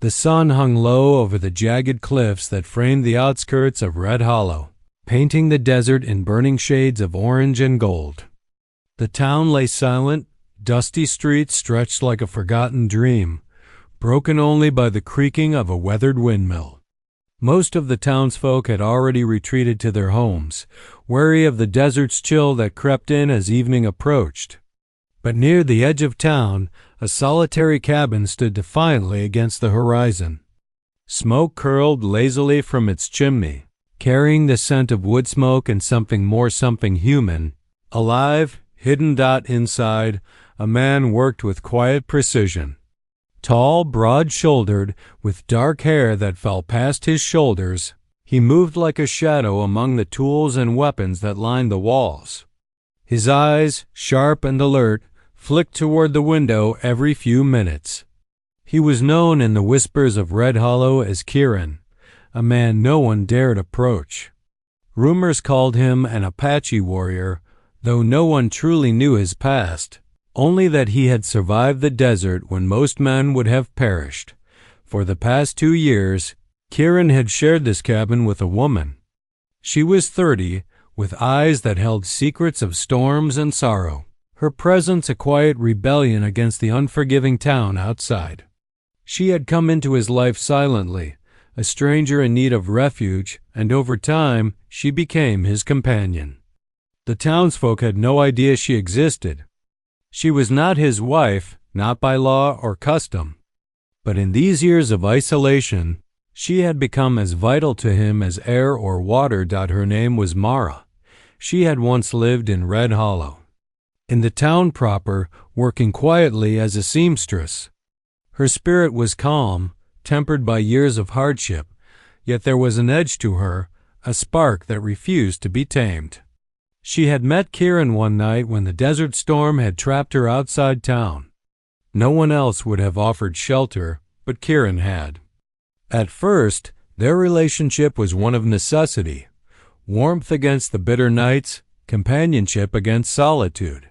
The sun hung low over the jagged cliffs that framed the outskirts of Red Hollow, painting the desert in burning shades of orange and gold. The town lay silent, dusty streets stretched like a forgotten dream, broken only by the creaking of a weathered windmill. Most of the townsfolk had already retreated to their homes, wary of the desert's chill that crept in as evening approached. But near the edge of town, a solitary cabin stood defiantly against the horizon. Smoke curled lazily from its chimney, carrying the scent of wood smoke and something human. Alive, hidden inside, a man worked with quiet precision. Tall, broad-shouldered, with dark hair that fell past his shoulders, he moved like a shadow among the tools and weapons that lined the walls. His eyes, sharp and alert, flicked toward the window every few minutes. He was known in the whispers of Red Hollow as Kieran, a man no one dared approach. Rumors called him an Apache warrior, though no one truly knew his past, only that he had survived the desert when most men would have perished. For the past 2 years, Kieran had shared this cabin with a woman. She was 30, with eyes that held secrets of storms and sorrow, her presence a quiet rebellion against the unforgiving town outside. She had come into his life silently, a stranger in need of refuge, and over time she became his companion. The townsfolk had no idea she existed. She was not his wife, not by law or custom. But in these years of isolation, she had become as vital to him as air or water. Her name was Mara. She had once lived in Red Hollow, in the town proper, working quietly as a seamstress. Her spirit was calm, tempered by years of hardship, yet there was an edge to her, a spark that refused to be tamed. She had met Kieran one night when the desert storm had trapped her outside town. No one else would have offered shelter, but Kieran had. At first, their relationship was one of necessity, warmth against the bitter nights, companionship against solitude.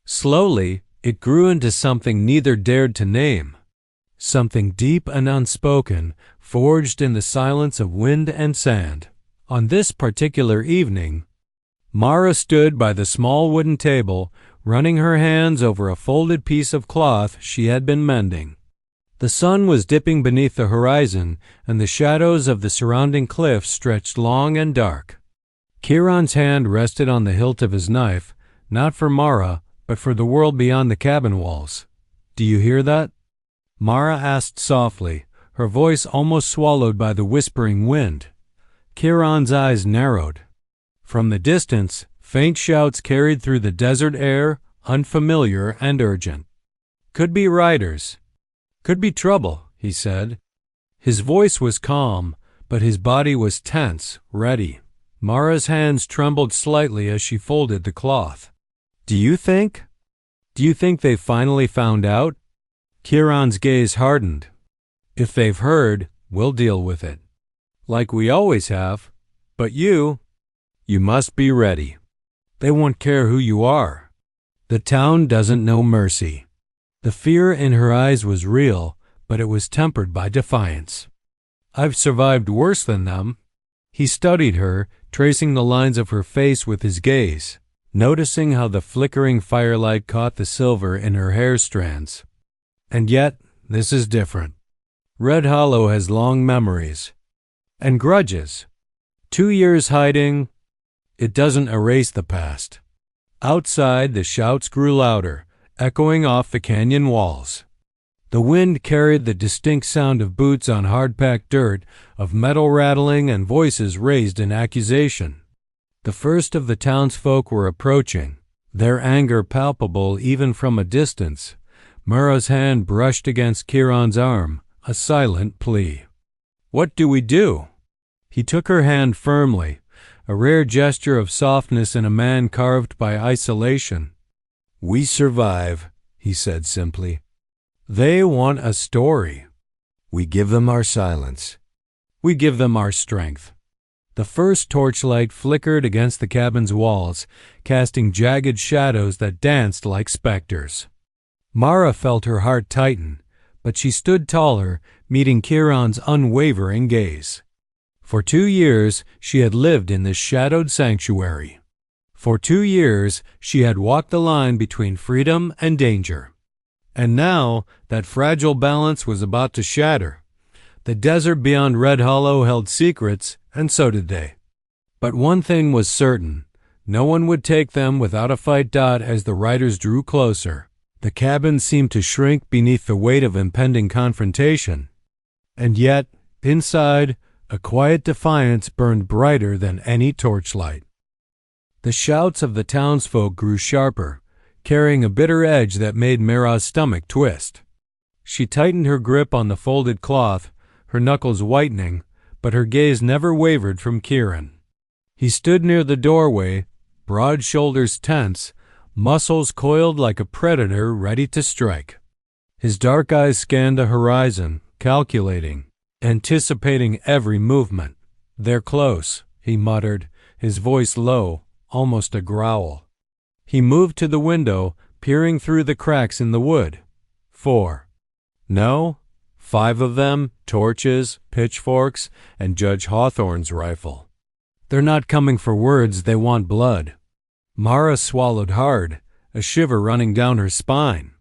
Slowly, it grew into something neither dared to name, something deep and unspoken, forged in the silence of wind and sand. On this particular evening, Mara stood by the small wooden table, running her hands over a folded piece of cloth she had been mending. The sun was dipping beneath the horizon, and the shadows of the surrounding cliffs stretched long and dark. Kieran's hand rested on the hilt of his knife, not for Mara, but for the world beyond the cabin walls. "Do you hear that?" Mara asked softly, her voice almost swallowed by the whispering wind. Kieran's eyes narrowed. From the distance, faint shouts carried through the desert air, unfamiliar and urgent. "Could be riders. Could be trouble," he said. His voice was calm, but his body was tense, ready. Mara's hands trembled slightly as she folded the cloth. Do you think they've finally found out?" Kieran's gaze hardened. "If they've heard, we'll deal with it. Like we always have. But you must be ready. They won't care who you are. The town doesn't know mercy." The fear in her eyes was real, but it was tempered by defiance. "I've survived worse than them." He studied her, tracing the lines of her face with his gaze, noticing how the flickering firelight caught the silver in her hair strands. "And yet, this is different. Red Hollow has long memories. And grudges. 2 years hiding, it doesn't erase the past." Outside, the shouts grew louder, echoing off the canyon walls. The wind carried the distinct sound of boots on hard-packed dirt, of metal rattling and voices raised in accusation. The first of the townsfolk were approaching, their anger palpable even from a distance. Mara's hand brushed against Kieran's arm, a silent plea. "What do we do?" He took her hand firmly, a rare gesture of softness in a man carved by isolation. "We survive," he said simply. "They want a story. We give them our silence. We give them our strength." The first torchlight flickered against the cabin's walls, casting jagged shadows that danced like specters. Mara felt her heart tighten, but she stood taller, meeting Kieran's unwavering gaze. For 2 years, she had lived in this shadowed sanctuary. For 2 years, she had walked the line between freedom and danger. And now, that fragile balance was about to shatter. The desert beyond Red Hollow held secrets, and so did they. But one thing was certain. No one would take them without a fight. As the riders drew closer, the cabin seemed to shrink beneath the weight of impending confrontation. And yet, inside, a quiet defiance burned brighter than any torchlight. The shouts of the townsfolk grew sharper, carrying a bitter edge that made Mara's stomach twist. She tightened her grip on the folded cloth, her knuckles whitening, but her gaze never wavered from Kieran. He stood near the doorway, broad shoulders tense, muscles coiled like a predator ready to strike. His dark eyes scanned the horizon, calculating, anticipating every movement. "They're close," he muttered, his voice low, almost a growl. He moved to the window, peering through the cracks in the wood. 4. No, 5 of them, torches, pitchforks, and Judge Hawthorne's rifle. They're not coming for words, they want blood. Mara swallowed hard, a shiver running down her spine.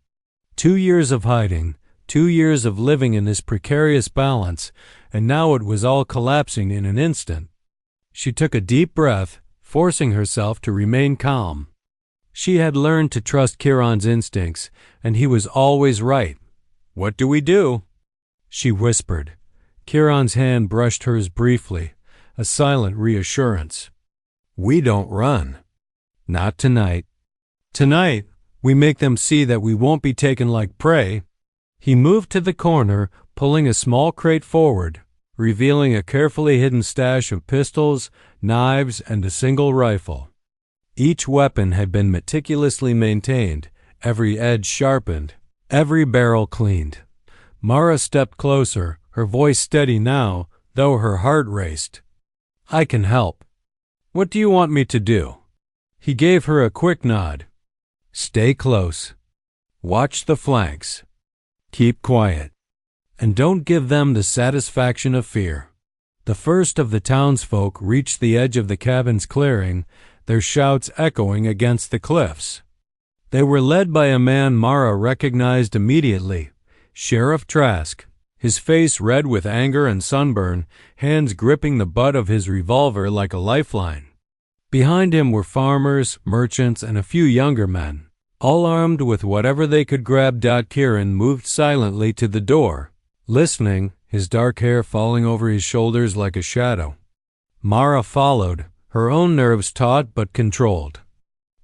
2 years of hiding, 2 years of living in this precarious balance, and now it was all collapsing in an instant. She took a deep breath, forcing herself to remain calm. She had learned to trust Kieran's instincts, and he was always right. "What do we do?" she whispered. Kieran's hand brushed hers briefly, a silent reassurance. "We don't run. Not tonight. Tonight, we make them see that we won't be taken like prey." He moved to the corner, pulling a small crate forward, revealing a carefully hidden stash of pistols, knives, and a single rifle. Each weapon had been meticulously maintained, every edge sharpened, every barrel cleaned. Mara stepped closer, her voice steady now, though her heart raced. "I can help. What do you want me to do?" He gave her a quick nod. "Stay close. Watch the flanks. Keep quiet. And don't give them the satisfaction of fear." The first of the townsfolk reached the edge of the cabin's clearing, their shouts echoing against the cliffs. They were led by a man Mara recognized immediately, Sheriff Trask, his face red with anger and sunburn, hands gripping the butt of his revolver like a lifeline. Behind him were farmers, merchants, and a few younger men, all armed with whatever they could grab. Kieran moved silently to the door, listening, his dark hair falling over his shoulders like a shadow. Mara followed, her own nerves taut but controlled.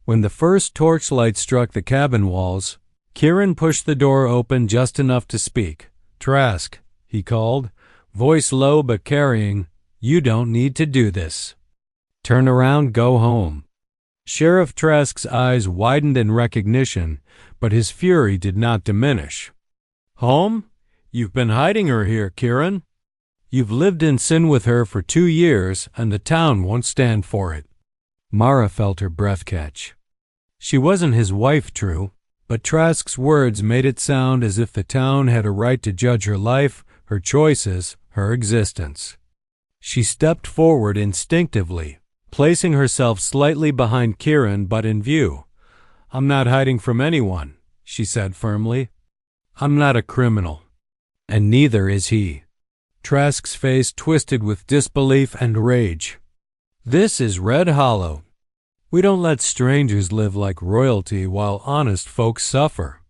When the first torchlight struck the cabin walls, Kieran pushed the door open just enough to speak. "Trask," he called, voice low but carrying, "you don't need to do this. Turn around, go home." Sheriff Trask's eyes widened in recognition, but his fury did not diminish. "Home? You've been hiding her here, Kieran. You've lived in sin with her for 2 years, and the town won't stand for it." Mara felt her breath catch. She wasn't his wife, true, but Trask's words made it sound as if the town had a right to judge her life, her choices, her existence. She stepped forward instinctively, placing herself slightly behind Kieran but in view. "I'm not hiding from anyone," she said firmly. "I'm not a criminal. And neither is he." Trask's face twisted with disbelief and rage. "This is Red Hollow. We don't let strangers live like royalty while honest folks suffer."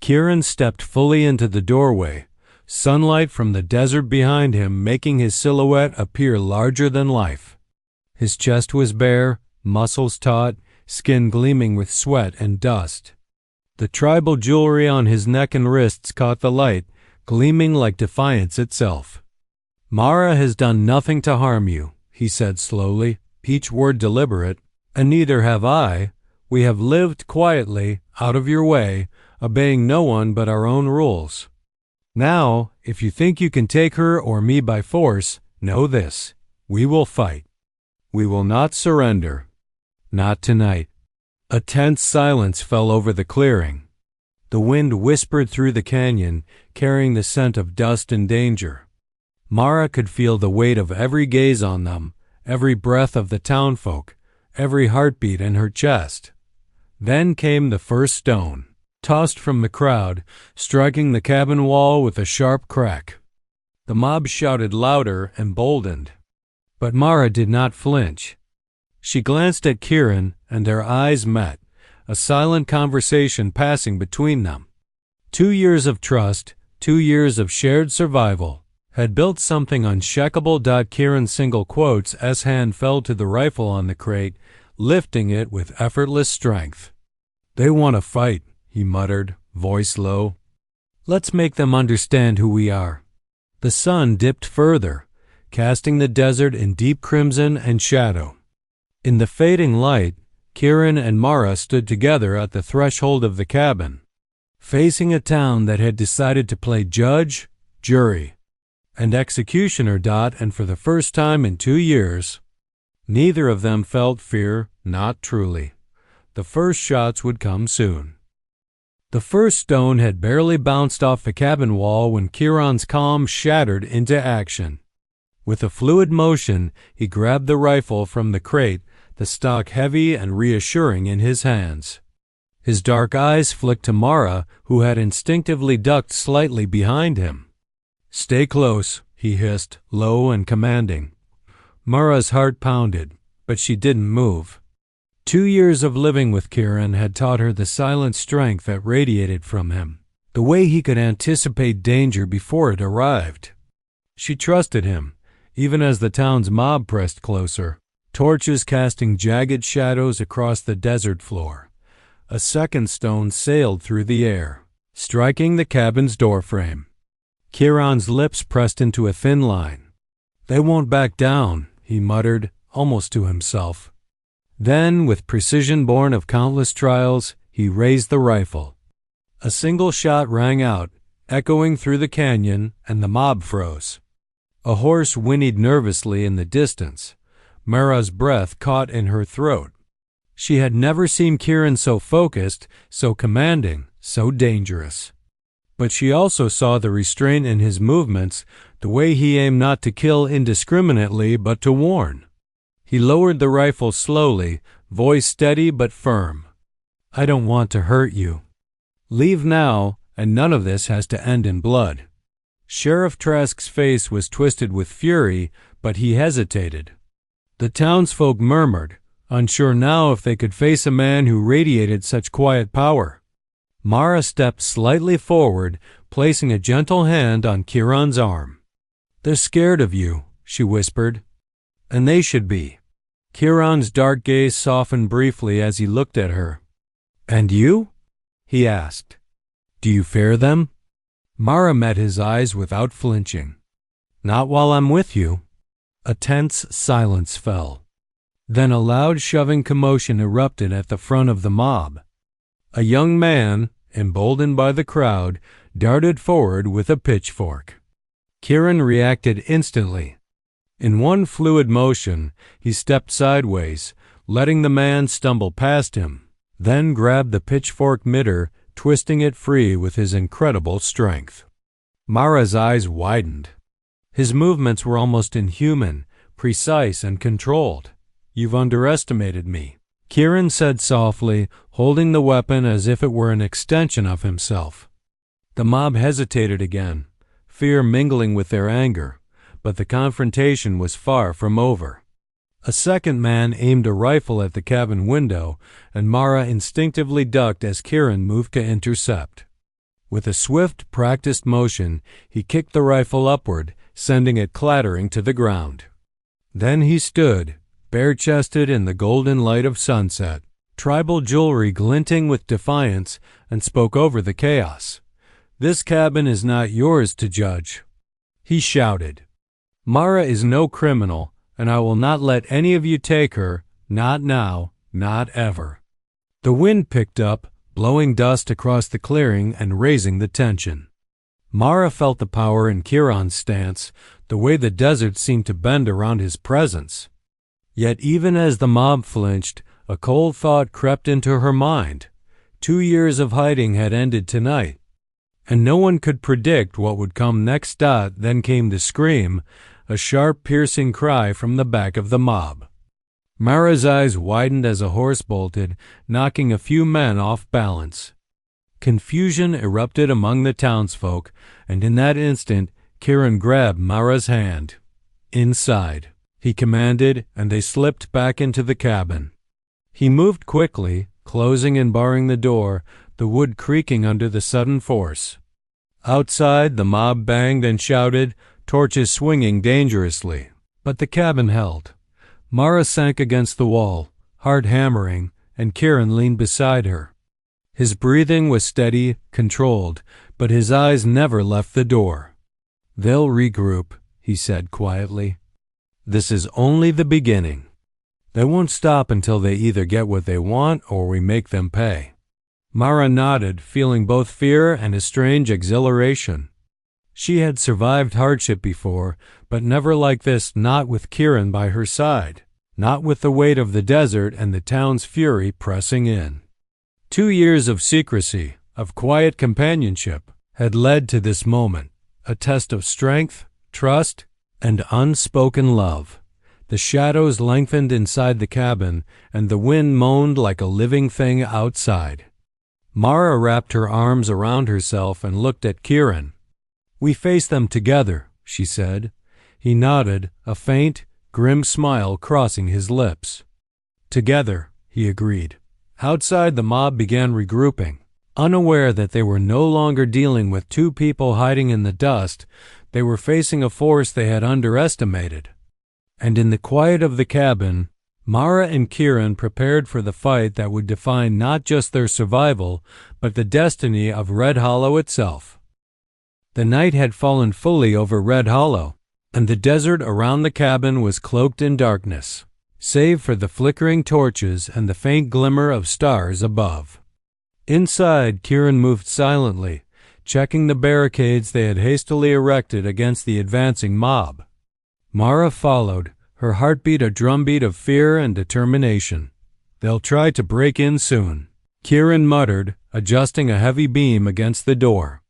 Kieran stepped fully into the doorway, sunlight from the desert behind him making his silhouette appear larger than life. His chest was bare, muscles taut, skin gleaming with sweat and dust. The tribal jewelry on his neck and wrists caught the light, gleaming like defiance itself. "Mara has done nothing to harm you," he said slowly, each word deliberate, "and neither have I. We have lived quietly, out of your way, obeying no one but our own rules. Now, if you think you can take her or me by force, know this: we will fight. We will not surrender. Not tonight." A tense silence fell over the clearing. The wind whispered through the canyon, carrying the scent of dust and danger. Mara could feel the weight of every gaze on them, every breath of the townfolk, every heartbeat in her chest. Then came the first stone, tossed from the crowd, striking the cabin wall with a sharp crack. The mob shouted louder, emboldened. But Mara did not flinch. She glanced at Kieran, and their eyes met, a silent conversation passing between them. 2 years of trust, 2 years of shared survival, had built something unshakable. Kieran's single quotes as hand fell to the rifle on the crate, lifting it with effortless strength. "They want to fight," he muttered, voice low. "Let's make them understand who we are." The sun dipped further, casting the desert in deep crimson and shadow. In the fading light, Kieran and Mara stood together at the threshold of the cabin, facing a town that had decided to play judge, jury, and executioner. And for the first time in 2 years, neither of them felt fear, not truly. The first shots would come soon. The first stone had barely bounced off the cabin wall when Kieran's calm shattered into action. With a fluid motion, he grabbed the rifle from the crate, the stock heavy and reassuring in his hands. His dark eyes flicked to Mara, who had instinctively ducked slightly behind him. "Stay close," he hissed, low and commanding. Mara's heart pounded, but she didn't move. 2 years of living with Kieran had taught her the silent strength that radiated from him, the way he could anticipate danger before it arrived. She trusted him, even as the town's mob pressed closer, torches casting jagged shadows across the desert floor. A second stone sailed through the air, striking the cabin's doorframe. Kieran's lips pressed into a thin line. "They won't back down," he muttered, almost to himself. Then, with precision born of countless trials, he raised the rifle. A single shot rang out, echoing through the canyon, and the mob froze. A horse whinnied nervously in the distance. Mara's breath caught in her throat. She had never seen Kieran so focused, so commanding, so dangerous. But she also saw the restraint in his movements, the way he aimed not to kill indiscriminately but to warn. He lowered the rifle slowly, voice steady but firm. "I don't want to hurt you. Leave now, and none of this has to end in blood." Sheriff Trask's face was twisted with fury, but he hesitated. The townsfolk murmured, unsure now if they could face a man who radiated such quiet power. Mara stepped slightly forward, placing a gentle hand on Kieran's arm. "They're scared of you," she whispered. "And they should be." Kieran's dark gaze softened briefly as he looked at her. "And you?" he asked. "Do you fear them?" Mara met his eyes without flinching. "Not while I'm with you." A tense silence fell. Then a loud shoving commotion erupted at the front of the mob. A young man, emboldened by the crowd, darted forward with a pitchfork. Kieran reacted instantly. In one fluid motion, he stepped sideways, letting the man stumble past him, then grabbed the pitchfork mitter, twisting it free with his incredible strength. Mara's eyes widened. His movements were almost inhuman, precise and controlled. "You've underestimated me," Kieran said softly, holding the weapon as if it were an extension of himself. The mob hesitated again, fear mingling with their anger. But the confrontation was far from over. A second man aimed a rifle at the cabin window, and Mara instinctively ducked as Kieran moved to intercept. With a swift, practiced motion, he kicked the rifle upward, sending it clattering to the ground. Then he stood, bare-chested in the golden light of sunset, tribal jewelry glinting with defiance, and spoke over the chaos. "This cabin is not yours to judge," he shouted. "Mara is no criminal, and I will not let any of you take her, not now, not ever." The wind picked up, blowing dust across the clearing and raising the tension. Mara felt the power in Kieran's stance, the way the desert seemed to bend around his presence. Yet even as the mob flinched, a cold thought crept into her mind. 2 years of hiding had ended tonight, and no one could predict what would come next. Then came the scream, a sharp, piercing cry from the back of the mob. Mara's eyes widened as a horse bolted, knocking a few men off balance. Confusion erupted among the townsfolk, and in that instant Kieran grabbed Mara's hand. "Inside," he commanded, and they slipped back into the cabin. He moved quickly, closing and barring the door, the wood creaking under the sudden force. Outside, the mob banged and shouted, torches swinging dangerously. But the cabin held. Mara sank against the wall, heart hammering, and Kieran leaned beside her. His breathing was steady, controlled, but his eyes never left the door. "They'll regroup," he said quietly. "This is only the beginning. They won't stop until they either get what they want or we make them pay." Mara nodded, feeling both fear and a strange exhilaration. She had survived hardship before, but never like this, not with Kieran by her side, not with the weight of the desert and the town's fury pressing in. 2 years of secrecy, of quiet companionship, had led to this moment, a test of strength, trust, and unspoken love. The shadows lengthened inside the cabin, and the wind moaned like a living thing outside. Mara wrapped her arms around herself and looked at Kieran. "We face them together," she said. He nodded, a faint, grim smile crossing his lips. "Together," he agreed. Outside, the mob began regrouping. Unaware that they were no longer dealing with two people hiding in the dust, they were facing a force they had underestimated. And in the quiet of the cabin, Mara and Kieran prepared for the fight that would define not just their survival, but the destiny of Red Hollow itself. The night had fallen fully over Red Hollow, and the desert around the cabin was cloaked in darkness, save for the flickering torches and the faint glimmer of stars above. Inside, Kieran moved silently, checking the barricades they had hastily erected against the advancing mob. Mara followed, her heartbeat a drumbeat of fear and determination. "They'll try to break in soon," Kieran muttered, adjusting a heavy beam against the door.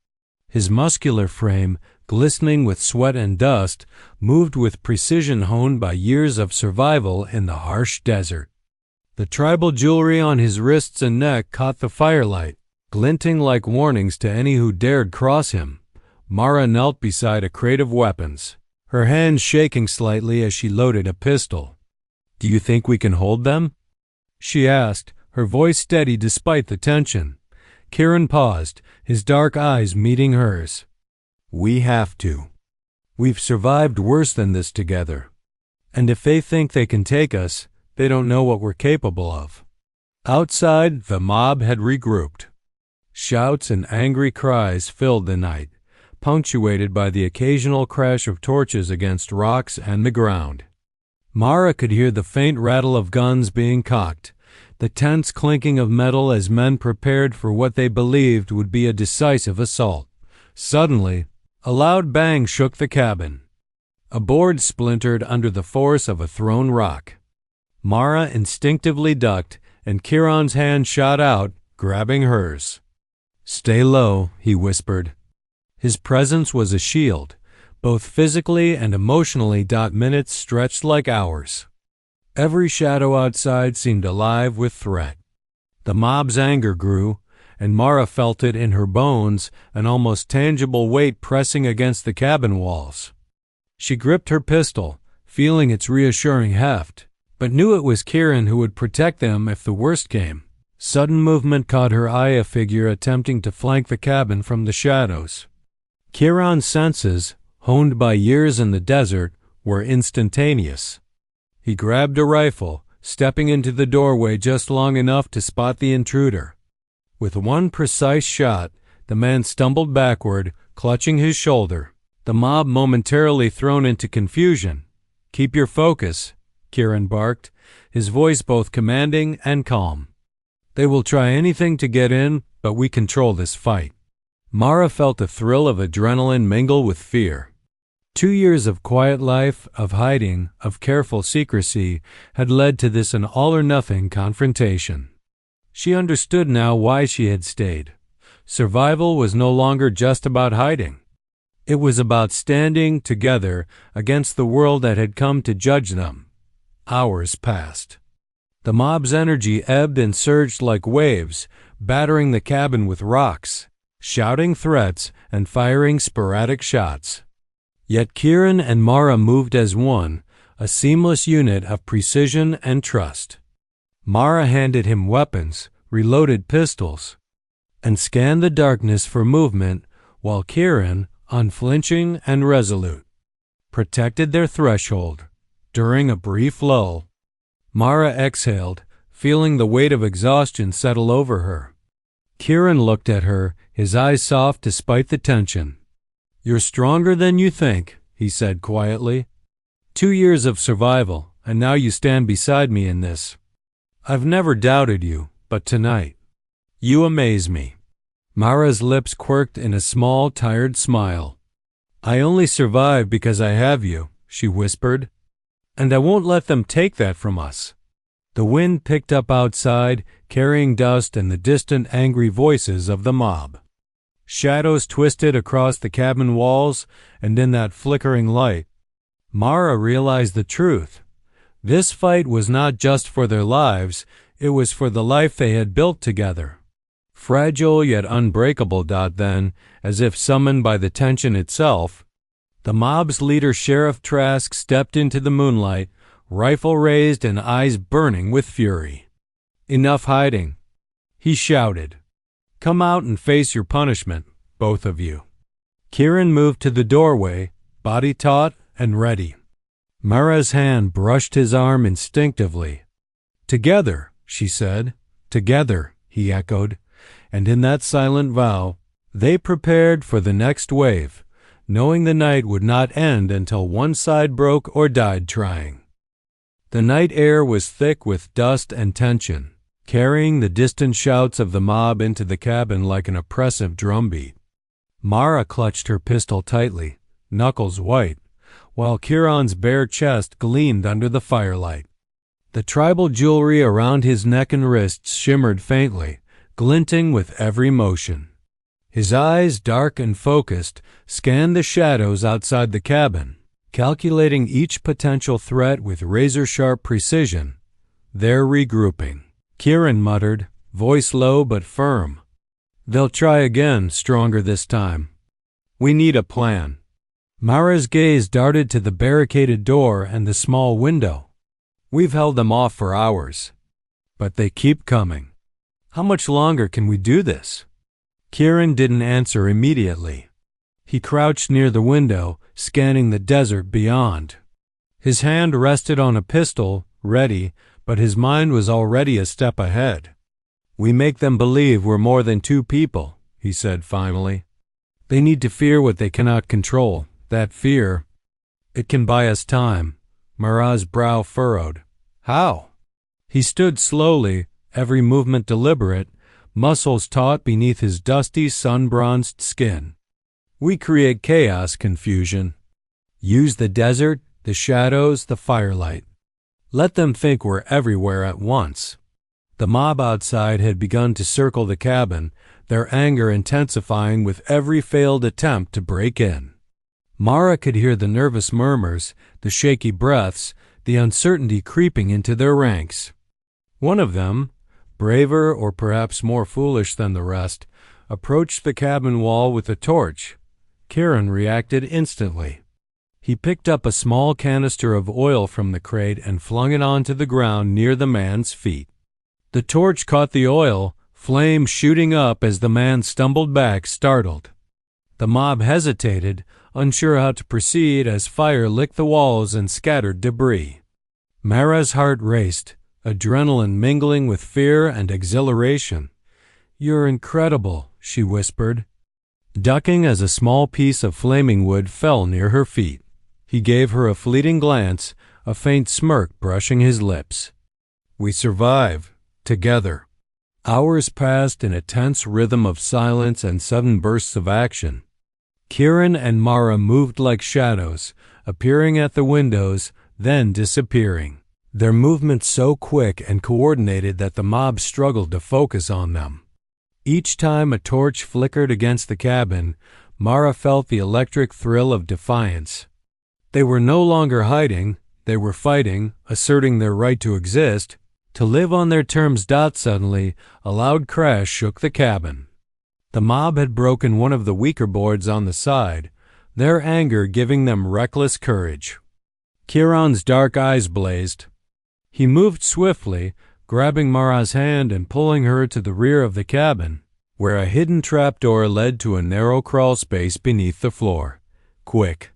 His muscular frame, glistening with sweat and dust, moved with precision honed by years of survival in the harsh desert. The tribal jewelry on his wrists and neck caught the firelight, glinting like warnings to any who dared cross him. Mara knelt beside a crate of weapons, her hands shaking slightly as she loaded a pistol. "Do you think we can hold them?" she asked, her voice steady despite the tension. Kieran paused, his dark eyes meeting hers. "We have to. We've survived worse than this together. And if they think they can take us, they don't know what we're capable of." Outside, the mob had regrouped. Shouts and angry cries filled the night, punctuated by the occasional crash of torches against rocks and the ground. Mara could hear the faint rattle of guns being cocked, the tense clinking of metal as men prepared for what they believed would be a decisive assault. Suddenly, a loud bang shook the cabin. A board splintered under the force of a thrown rock. Mara instinctively ducked, and Kieran's hand shot out, grabbing hers. "Stay low," he whispered. His presence was a shield, both physically and emotionally. Minutes stretched like hours. Every shadow outside seemed alive with threat. The mob's anger grew, and Mara felt it in her bones, an almost tangible weight pressing against the cabin walls. She gripped her pistol, feeling its reassuring heft, but knew it was Kieran who would protect them if the worst came. Sudden movement caught her eye, a figure attempting to flank the cabin from the shadows. Kieran's senses, honed by years in the desert, were instantaneous. He grabbed a rifle, stepping into the doorway just long enough to spot the intruder. With one precise shot, the man stumbled backward, clutching his shoulder. The mob momentarily thrown into confusion. "Keep your focus," Kieran barked, his voice both commanding and calm. "They will try anything to get in, but we control this fight." Mara felt a thrill of adrenaline mingle with fear. 2 years of quiet life, of hiding, of careful secrecy, had led to this an all-or-nothing confrontation. She understood now why she had stayed. Survival was no longer just about hiding. It was about standing together against the world that had come to judge them. Hours passed. The mob's energy ebbed and surged like waves, battering the cabin with rocks, shouting threats, and firing sporadic shots. Yet Kieran and Mara moved as one, a seamless unit of precision and trust. Mara handed him weapons, reloaded pistols, and scanned the darkness for movement, while Kieran, unflinching and resolute, protected their threshold. During a brief lull, Mara exhaled, feeling the weight of exhaustion settle over her. Kieran looked at her, his eyes soft despite the tension. "You're stronger than you think," he said quietly. 2 years of survival, and now you stand beside me in this. I've never doubted you, but tonight, you amaze me." Mara's lips quirked in a small, tired smile. "I only survive because I have you," she whispered. "And I won't let them take that from us." The wind picked up outside, carrying dust and the distant, angry voices of the mob. Shadows twisted across the cabin walls, and in that flickering light, Mara realized the truth. This fight was not just for their lives, it was for the life they had built together. Fragile yet unbreakable. Then, as if summoned by the tension itself, the mob's leader, Sheriff Trask, stepped into the moonlight, rifle raised and eyes burning with fury. "Enough hiding," he shouted. "Come out and face your punishment, both of you." Kieran moved to the doorway, body taut and ready. Mara's hand brushed his arm instinctively. "Together," she said. "Together," he echoed. And in that silent vow, they prepared for the next wave, knowing the night would not end until one side broke or died trying. The night air was thick with dust and tension, carrying the distant shouts of the mob into the cabin like an oppressive drumbeat. Mara clutched her pistol tightly, knuckles white, while Kieran's bare chest gleamed under the firelight. The tribal jewelry around his neck and wrists shimmered faintly, glinting with every motion. His eyes, dark and focused, scanned the shadows outside the cabin, calculating each potential threat with razor-sharp precision. "They're regrouping," Kieran muttered, voice low but firm. "They'll try again, stronger this time. We need a plan." Mara's gaze darted to the barricaded door and the small window. "We've held them off for hours, but they keep coming. How much longer can we do this?" Kieran didn't answer immediately. He crouched near the window, scanning the desert beyond. His hand rested on a pistol, ready, but his mind was already a step ahead. "We make them believe we're more than two people," he said finally. "They need to fear what they cannot control. That fear, it can buy us time." Mara's brow furrowed. "How?" He stood slowly, every movement deliberate, muscles taut beneath his dusty, sun-bronzed skin. "We create chaos, confusion. Use the desert, the shadows, the firelight. Let them think we're everywhere at once." The mob outside had begun to circle the cabin, their anger intensifying with every failed attempt to break in. Mara could hear the nervous murmurs, the shaky breaths, the uncertainty creeping into their ranks. One of them, braver or perhaps more foolish than the rest, approached the cabin wall with a torch. Kieran reacted instantly. He picked up a small canister of oil from the crate and flung it onto the ground near the man's feet. The torch caught the oil, flame shooting up as the man stumbled back, startled. The mob hesitated, unsure how to proceed as fire licked the walls and scattered debris. Mara's heart raced, adrenaline mingling with fear and exhilaration. "You're incredible," she whispered, ducking as a small piece of flaming wood fell near her feet. He gave her a fleeting glance, a faint smirk brushing his lips. "We survive, together." Hours passed in a tense rhythm of silence and sudden bursts of action. Kieran and Mara moved like shadows, appearing at the windows, then disappearing. their movements so quick and coordinated that the mob struggled to focus on them. Each time a torch flickered against the cabin, Mara felt the electric thrill of defiance. They were no longer hiding, they were fighting, asserting their right to exist, to live on their terms. Suddenly, a loud crash shook the cabin. The mob had broken one of the weaker boards on the side, their anger giving them reckless courage. Kieran's dark eyes blazed. He moved swiftly, grabbing Mara's hand and pulling her to the rear of the cabin, where a hidden trapdoor led to a narrow crawl space beneath the floor. "Quick."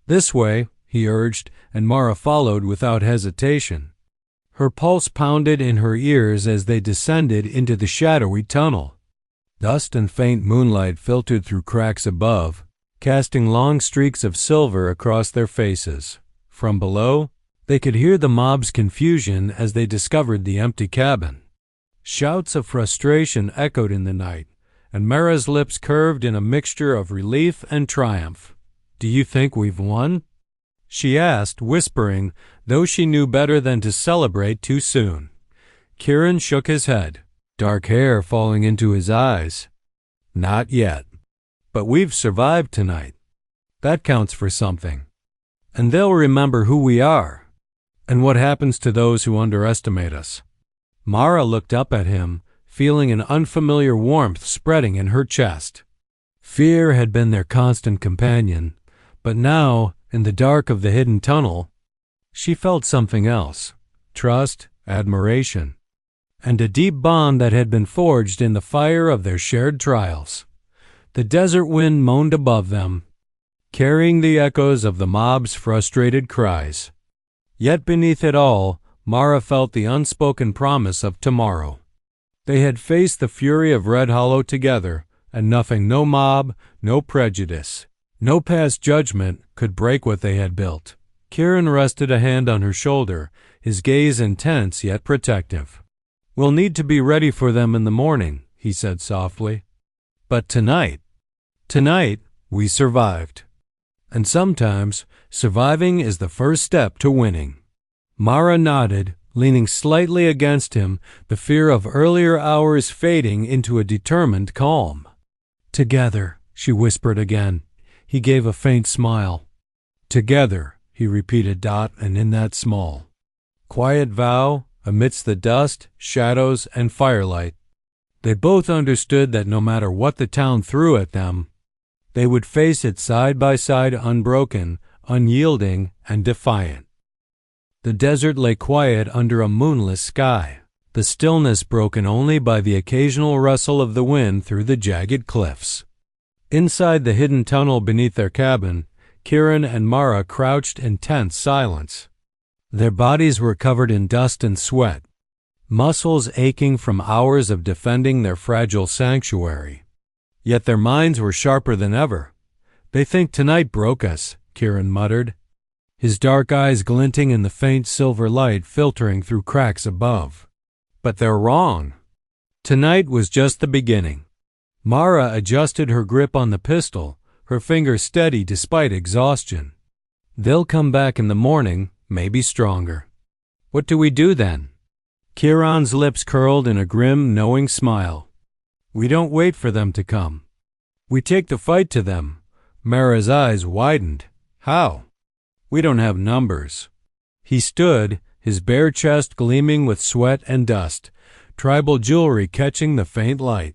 "This way," he urged, and Mara followed without hesitation. Her pulse pounded in her ears as they descended into the shadowy tunnel. Dust and faint moonlight filtered through cracks above, casting long streaks of silver across their faces. From below, they could hear the mob's confusion as they discovered the empty cabin. Shouts of frustration echoed in the night, and Mara's lips curved in a mixture of relief and triumph. "Do you think we've won?" she asked, whispering, though she knew better than to celebrate too soon. Kieran shook his head, dark hair falling into his eyes. "Not yet. But we've survived tonight. That counts for something. And they'll remember who we are, and what happens to those who underestimate us." Mara looked up at him, feeling an unfamiliar warmth spreading in her chest. Fear had been their constant companion, but now, in the dark of the hidden tunnel, she felt something else: trust, admiration, and a deep bond that had been forged in the fire of their shared trials. The desert wind moaned above them, carrying the echoes of the mob's frustrated cries. Yet beneath it all, Mara felt the unspoken promise of tomorrow. They had faced the fury of Red Hollow together, and nothing, no mob, no prejudice, no past judgment, could break what they had built. Kieran rested a hand on her shoulder, his gaze intense yet protective. "We'll need to be ready for them in the morning," he said softly. "But tonight, we survived. And sometimes, surviving is the first step to winning." Mara nodded, leaning slightly against him, the fear of earlier hours fading into a determined calm. "Together," she whispered again. He gave a faint smile. "Together," he repeated, and in that small, quiet vow, amidst the dust, shadows, and firelight, they both understood that no matter what the town threw at them, they would face it side by side, unbroken, unyielding, and defiant. The desert lay quiet under a moonless sky, the stillness broken only by the occasional rustle of the wind through the jagged cliffs. Inside the hidden tunnel beneath their cabin, Kieran and Mara crouched in tense silence. Their bodies were covered in dust and sweat, muscles aching from hours of defending their fragile sanctuary. Yet their minds were sharper than ever. "They think tonight broke us," Kieran muttered, his dark eyes glinting in the faint silver light filtering through cracks above. "But they're wrong. Tonight was just the beginning." Mara adjusted her grip on the pistol, her fingers steady despite exhaustion. "They'll come back in the morning, maybe stronger." "What do we do then?" Kieran's lips curled in a grim, knowing smile. "We don't wait for them to come. We take the fight to them." Mara's eyes widened. "How?" "We don't have numbers." He stood, his bare chest gleaming with sweat and dust, tribal jewelry catching the faint light.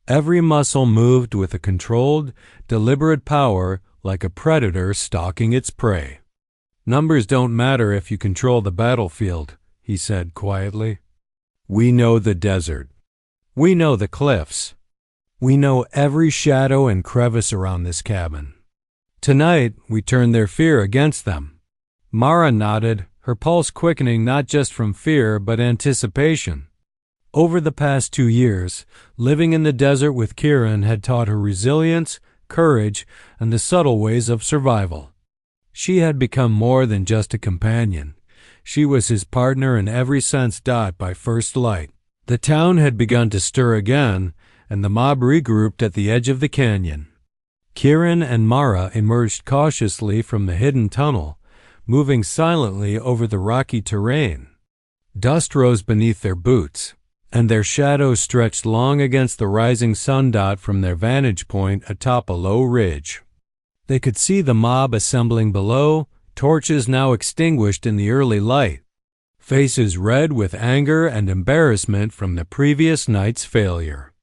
Every muscle moved with a controlled, deliberate power like a predator stalking its prey. "Numbers don't matter if you control the battlefield," he said quietly. "We know the desert. We know the cliffs. We know every shadow and crevice around this cabin. Tonight, we turn their fear against them." Mara nodded, her pulse quickening not just from fear but anticipation. Over the past 2 years, living in the desert with Kieran had taught her resilience, courage, and the subtle ways of survival. She had become more than just a companion. She was his partner in every sense. By first light, the town had begun to stir again, and the mob regrouped at the edge of the canyon. Kieran and Mara emerged cautiously from the hidden tunnel, moving silently over the rocky terrain. Dust rose beneath their boots, and their shadows stretched long against the rising sun from their vantage point atop a low ridge. They could see the mob assembling below, torches now extinguished in the early light, faces red with anger and embarrassment from the previous night's failure.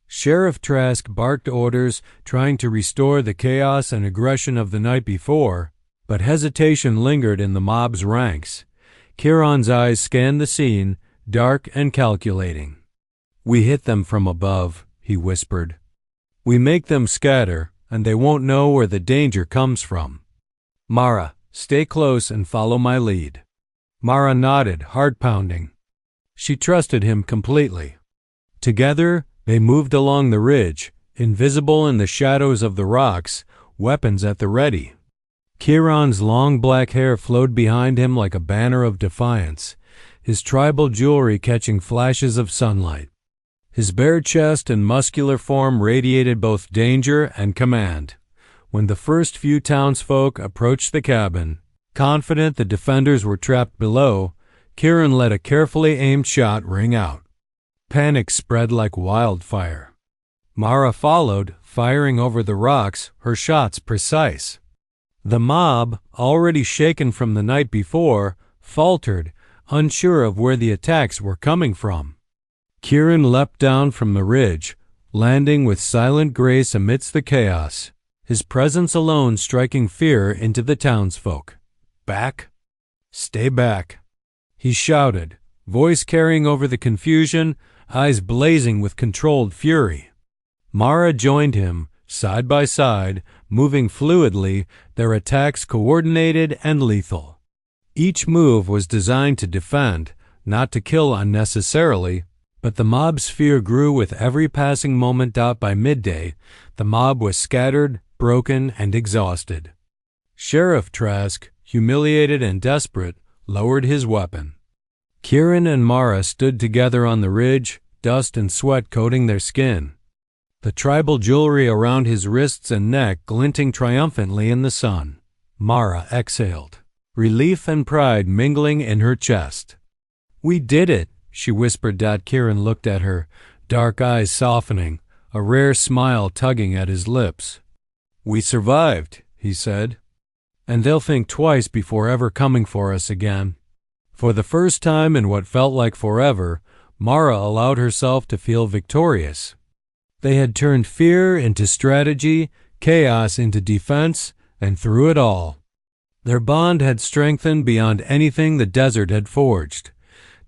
Sheriff Trask barked orders, trying to restore the chaos and aggression of the night before, but hesitation lingered in the mob's ranks. Kieran's eyes scanned the scene, dark and calculating. "We hit them from above," he whispered. "We make them scatter, and they won't know where the danger comes from. Mara, stay close and follow my lead." Mara nodded, heart pounding. She trusted him completely. Together, they moved along the ridge, invisible in the shadows of the rocks, weapons at the ready. Kieran's long black hair flowed behind him like a banner of defiance, his tribal jewelry catching flashes of sunlight. His bare chest and muscular form radiated both danger and command. When the first few townsfolk approached the cabin, confident the defenders were trapped below, Kieran let a carefully aimed shot ring out. Panic spread like wildfire. Mara followed, firing over the rocks, her shots precise. The mob, already shaken from the night before, faltered, unsure of where the attacks were coming from. Kieran leapt down from the ridge, landing with silent grace amidst the chaos, his presence alone striking fear into the townsfolk. "Back? Stay back," he shouted, voice carrying over the confusion, eyes blazing with controlled fury. Mara joined him, side by side, moving fluidly, their attacks coordinated and lethal. Each move was designed to defend, not to kill unnecessarily, but the mob's fear grew with every passing moment. By midday, the mob was scattered, broken, and exhausted. Sheriff Trask, humiliated and desperate, lowered his weapon. Kieran and Mara stood together on the ridge, dust and sweat coating their skin, the tribal jewelry around his wrists and neck glinting triumphantly in the sun. Mara exhaled, relief and pride mingling in her chest. "We did it," she whispered. Kieran looked at her, dark eyes softening, a rare smile tugging at his lips. "We survived," he said, "and they'll think twice before ever coming for us again." For the first time in what felt like forever, Mara allowed herself to feel victorious. They had turned fear into strategy, chaos into defense, and through it all, their bond had strengthened beyond anything the desert had forged.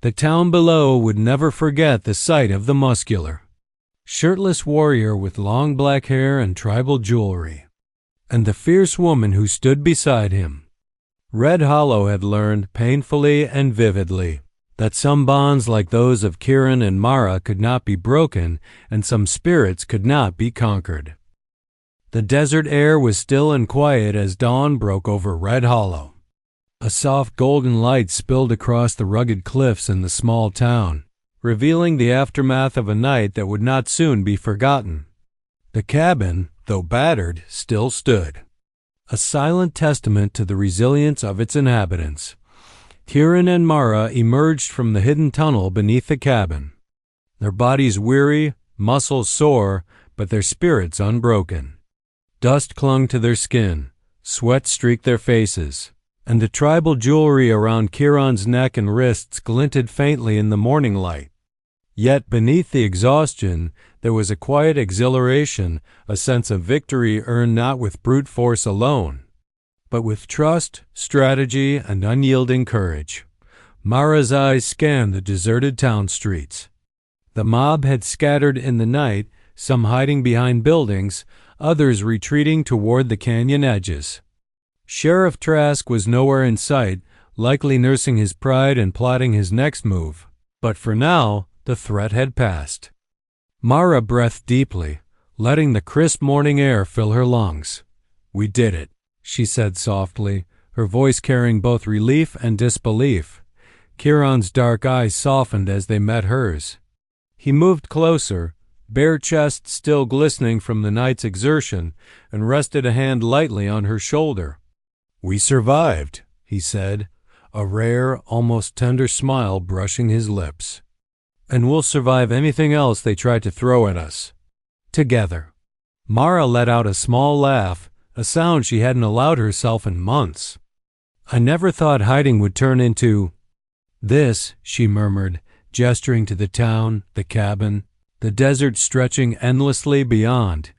The town below would never forget the sight of the muscular, shirtless warrior with long black hair and tribal jewelry, and the fierce woman who stood beside him. Red Hollow had learned, painfully and vividly, that some bonds like those of Kieran and Mara could not be broken, and some spirits could not be conquered. The desert air was still and quiet as dawn broke over Red Hollow. A soft golden light spilled across the rugged cliffs in the small town, revealing the aftermath of a night that would not soon be forgotten. The cabin, though battered, still stood, a silent testament to the resilience of its inhabitants. Kieran and Mara emerged from the hidden tunnel beneath the cabin, their bodies weary, muscles sore, but their spirits unbroken. Dust clung to their skin, sweat streaked their faces, and the tribal jewelry around Kieran's neck and wrists glinted faintly in the morning light. Yet beneath the exhaustion, there was a quiet exhilaration, a sense of victory earned not with brute force alone, but with trust, strategy, and unyielding courage. Mara's eyes scanned the deserted town streets. The mob had scattered in the night, some hiding behind buildings, others retreating toward the canyon edges. Sheriff Trask was nowhere in sight, likely nursing his pride and plotting his next move. But for now, the threat had passed. Mara breathed deeply, letting the crisp morning air fill her lungs. "We did it," she said softly, her voice carrying both relief and disbelief. Kieran's dark eyes softened as they met hers. He moved closer, bare chest still glistening from the night's exertion, and rested a hand lightly on her shoulder. "We survived," he said, a rare, almost tender smile brushing his lips. And we'll survive anything else they try to throw at us. Together. Mara let out a small laugh, a sound she hadn't allowed herself in months. I never thought hiding would turn into this, she murmured, gesturing to the town, the cabin, the desert stretching endlessly beyond.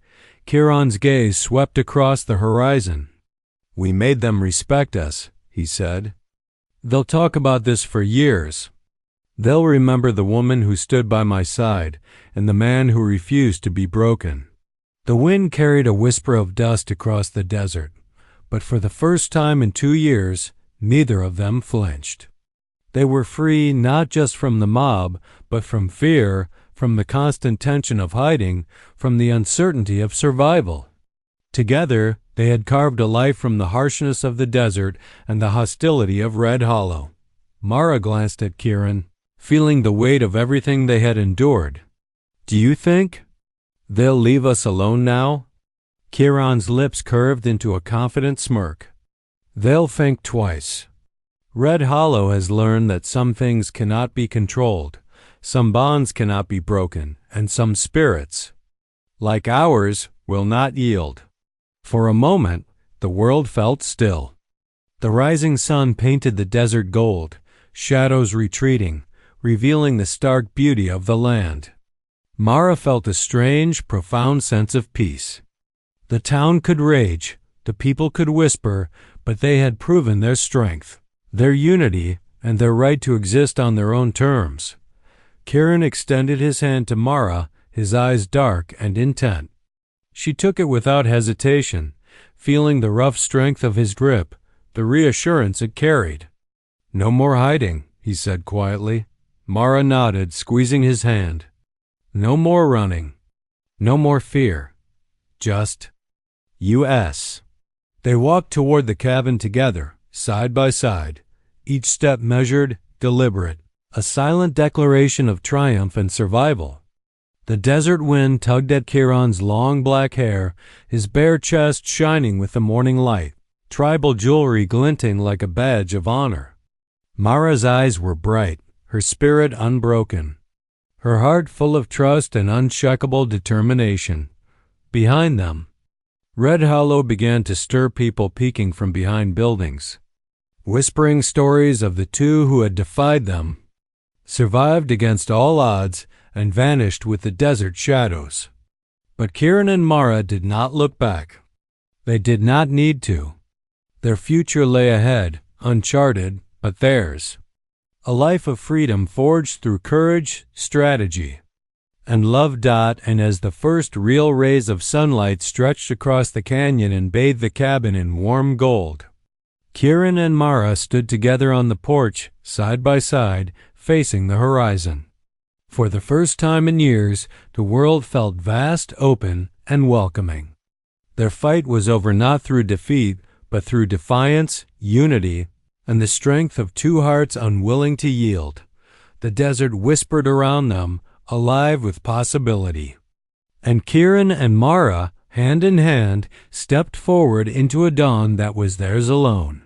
Kieran's gaze swept across the horizon. We made them respect us, he said. They'll talk about this for years. They'll remember the woman who stood by my side and the man who refused to be broken. The wind carried a whisper of dust across the desert, but for the first time in 2 years, neither of them flinched. They were free not just from the mob, but from fear, from the constant tension of hiding, from the uncertainty of survival. Together, they had carved a life from the harshness of the desert and the hostility of Red Hollow. Mara glanced at Kieran, feeling the weight of everything they had endured. Do you think they'll leave us alone now? Kieran's lips curved into a confident smirk. They'll think twice. Red Hollow has learned that some things cannot be controlled, some bonds cannot be broken, and some spirits, like ours, will not yield. For a moment, the world felt still. The rising sun painted the desert gold, shadows retreating, revealing the stark beauty of the land. Mara felt a strange, profound sense of peace. The town could rage, the people could whisper, but they had proven their strength, their unity, and their right to exist on their own terms. Kieran extended his hand to Mara, his eyes dark and intent. She took it without hesitation, feeling the rough strength of his grip, the reassurance it carried. No more hiding, he said quietly. Mara nodded, squeezing his hand. No more running. No more fear. Just U.S. They walked toward the cabin together, side by side, each step measured, deliberate, a silent declaration of triumph and survival. The desert wind tugged at Kieran's long black hair, his bare chest shining with the morning light, tribal jewelry glinting like a badge of honor. Mara's eyes were bright, her spirit unbroken, her heart full of trust and unshakable determination. Behind them, Red Hollow began to stir people peeking from behind buildings, whispering stories of the two who had defied them, survived against all odds, and vanished with the desert shadows. But Kieran and Mara did not look back. They did not need to. Their future lay ahead, uncharted, but theirs. A life of freedom forged through courage, strategy, and love. And as the first real rays of sunlight stretched across the canyon and bathed the cabin in warm gold, Kieran and Mara stood together on the porch, side by side, facing the horizon. For the first time in years, the world felt vast, open, and welcoming. Their fight was over not through defeat, but through defiance, unity, and the strength of two hearts unwilling to yield. The desert whispered around them, alive with possibility. And Kieran and Mara, hand in hand, stepped forward into a dawn that was theirs alone.